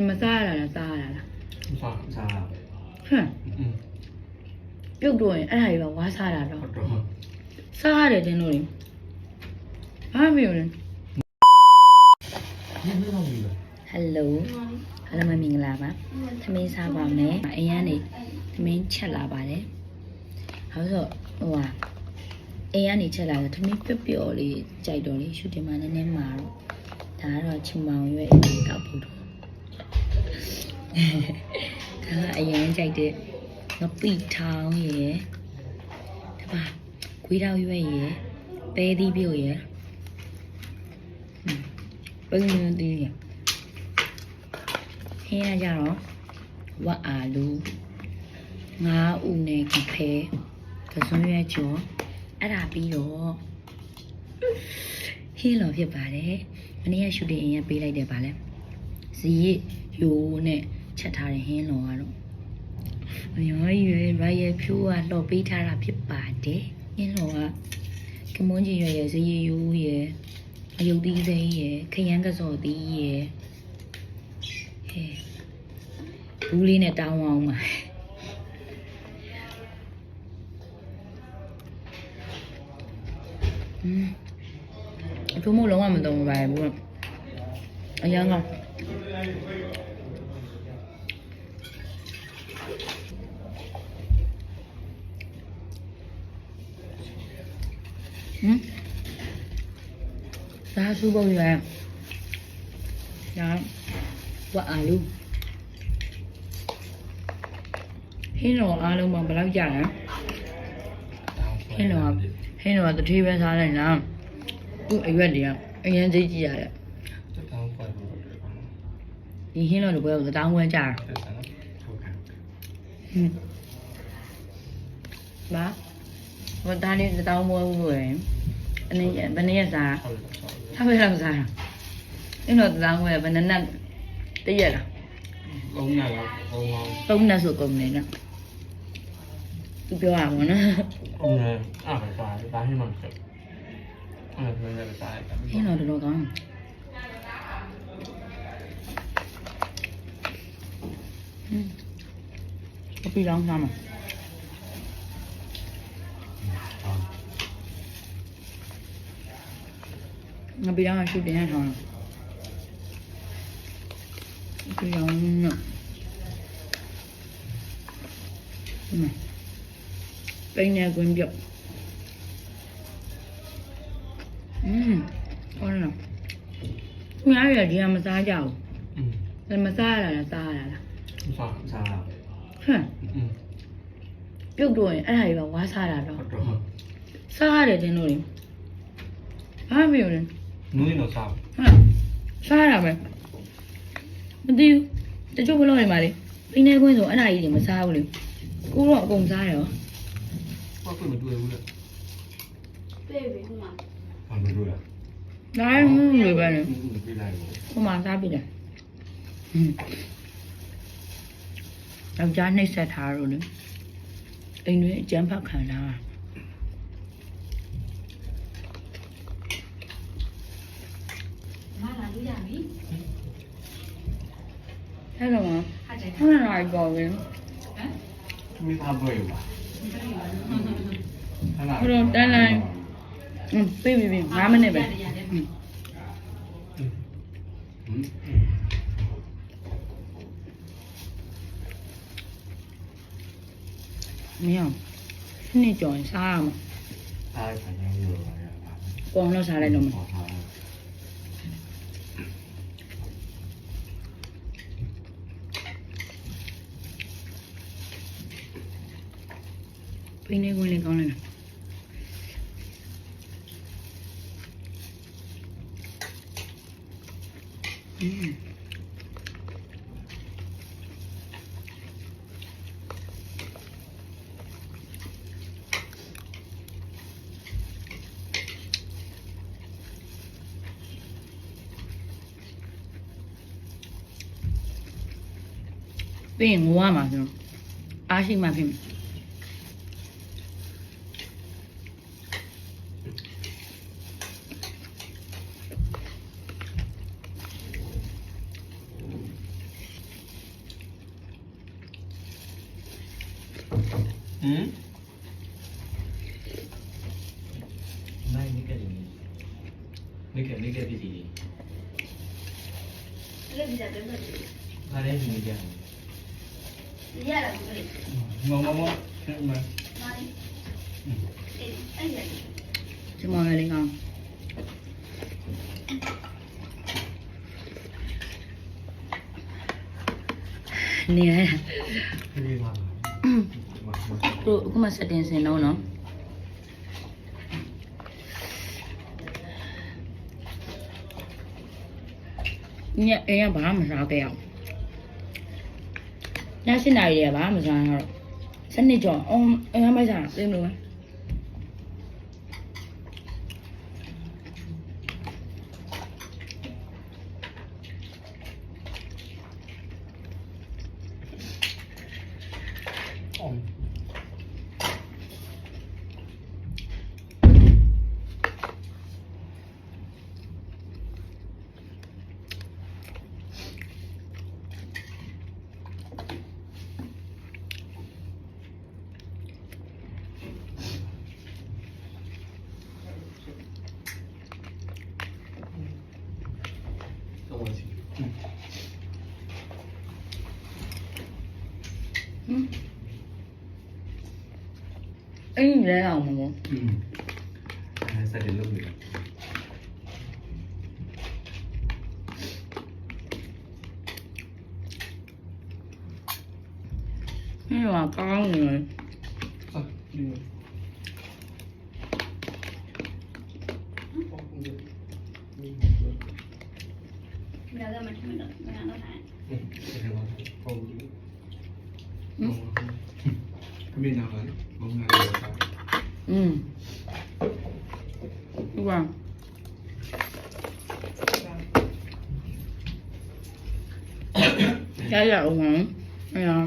မစားရတာစားရတာလား စားဟမ်ပြုတ်တော့ရင်အဲ့ဒါကြီးကဝါစားတာတော့စားရတယ်တင်းလို့လေဘာမပြောလဲ ဒီလိုမျိုးပဲ ဟယ်လိုအားလုံးမင်္ဂလာပါသမင်းစားပါမယ်အရင်ကနေသမင်းချက်လာပါတယ်ဟောဆိုဟိုဟာအိမ်ကနေချက်လာတော့သမင်းပျော့ပျော့လေးကြိုက်တော့လေရှူတင်မှာနည်းနည်းမာတော့ဒါကတော့ချီမောင်ရွက်အိမ်ကောက်ဖို့တော့ဒါကအရင်ကြိုက်တဲ့ငပိထောင်းရယ်ဒါပါခွေးတောက်ရွက်ရယ်ပဲသီးပြုတ်ရယ်ပုံမှန်သီးရယ်ဟင်းရကြတော့ဝတ်အာလူငါးဦးနဲ့ကဖဲကစွန်းရွက်ကျော်အဲ့ဒါပြီးတော့ဟင်းလော်ဖြစ်ပါတယ်မနေ့ကရှူတင်အရင်ပေးလိုက်တယ်ဗာလဲဇီးယိုးနဲ့ချက်ထားတဲ့ဟင်းလော်ကတော့အများကြီးရွယ်ရရဲ့ဖြိုးကလော်ပေးထားတာဖြစ်ပါတယ်ဟင်းလော်ကကမွန်းကြီးရွယ်ရဲ့ဇီးယိုးရဲ့အယုတ်သီးစိမ်းရဲ့ခရမ်းကစော်သီးရဲ့ဘူးလေးနဲ့တောင်းအောင်ပါအထူးမို့လုံးဝမတုံးပါဘူးအရင်ကဒါစူပုတ်ရဒါဝတ်အာလူဟင်းတော်အားလုံးမှာဘယ်လောက်ကြာလဲဟင်းတော်ကတတိပဲစားလိုက်လားသူ့အရွက်တွေကအရင်သိကြည့်ရတယ်ဒီဟင်းတော်တို့ဘယ်လိုတောင်းဝဲကြာဘာဘာဒါလေးတောင်းဝဲဘူးလို့ရင်အနေနဲ့ဘယ်နည်းစားထားပဲလောက်စားတာဟင်းတော်တောင်းဝဲဘယ်နည်းနဲ့တည့်ရလား3နှစ်လောက်3နှစ်ဆိုကုန်နေနော်သူပြောရမှာနော်ဟုတ်တယ်အဲ့ဒါစားတယ်ဒါဟင်းမှမချက်အဲ့ဒါလည်းစားရတယ်ဟင်းတော်တော်ကောင်းအပီလောင်းစားမှာငါပြရအောင်ရှုတင်ရအောင်ဒီအောင်နော်ပိန်းနေကွင်းပြုတ်ဟောနော်များရဒီကမစားကြဘူးမစားရတာစားရတာလားစားဟမ်ပြုတ်တော့ရင်အဲ့ဒါကြီးကဝါစားတာတော့စားရတယ်တင်းလို့လေဘာမပြောလဲနူးရင်တော့စားစားရမယ်မသိဘူးတချို့ဘလို့နေပါလေပိန်းနေကွင်းဆိုအဲ့ဒါကြီးတွေမစားဘူးလေကိုတော့အကုန်စားတယ်ရောဘာဖြစ်မတွေ့ဘူးလဲပြေပြီဟိုမှာဘာမတွေ့လဲဒါမှမဟုတ်ပဲလေပြေးလိုက်ဘူးဟိုမှာစားပြီလေယောက်ျားနှိပ်ဆက်ထားလို့လေအိမ်တွင်အကျန်းဖတ်ခံတာမလာလို့ရပြီအဲ့တော့ခဏလိုက်ပေါ်ပြီမိသားပွဲပါဟိုတော့တန်းလိုက်ပြီ9မိနစ်ပဲမင်းနှစ်ကြော်ရင်စားရမှာစားရခိုင်းလို့ရပါကောင်းတော့စားလိုက်တော့မှာပိန်းနေဝင်လေကောင်းလိုက်လားပြီးရင်ငိုရမှာဆိုတော့အားရှိမှဖြစ်မယ်嗯？你个人，你个弟弟，这个比较真的，他连你讲，你也来不对，么，哪里？哎呀， ဒီမောင်လေးကောင်နေရ 这个嘛， တို့အခုမှစတင်စင်တော့နော်ညအိမ်ကဘာမှမစားခဲ့အောင်ည7 နာရီရဘာမှမစားရတော့စနစ်ကျော်အောင်အိမ်ကမိုက်စားတာပြင်လို့ 哦， 跟我去。 အိမ်လဲအောင်မမို့ 还是得弄的。 ဒီမှာကောင်းနေတယ် 啊，这个。 不要这么听的，没想到啥。 这个嘛，好不？ 没拿完，我们拿了。 อืมဒီကရရအောင်အဲ့ဒါ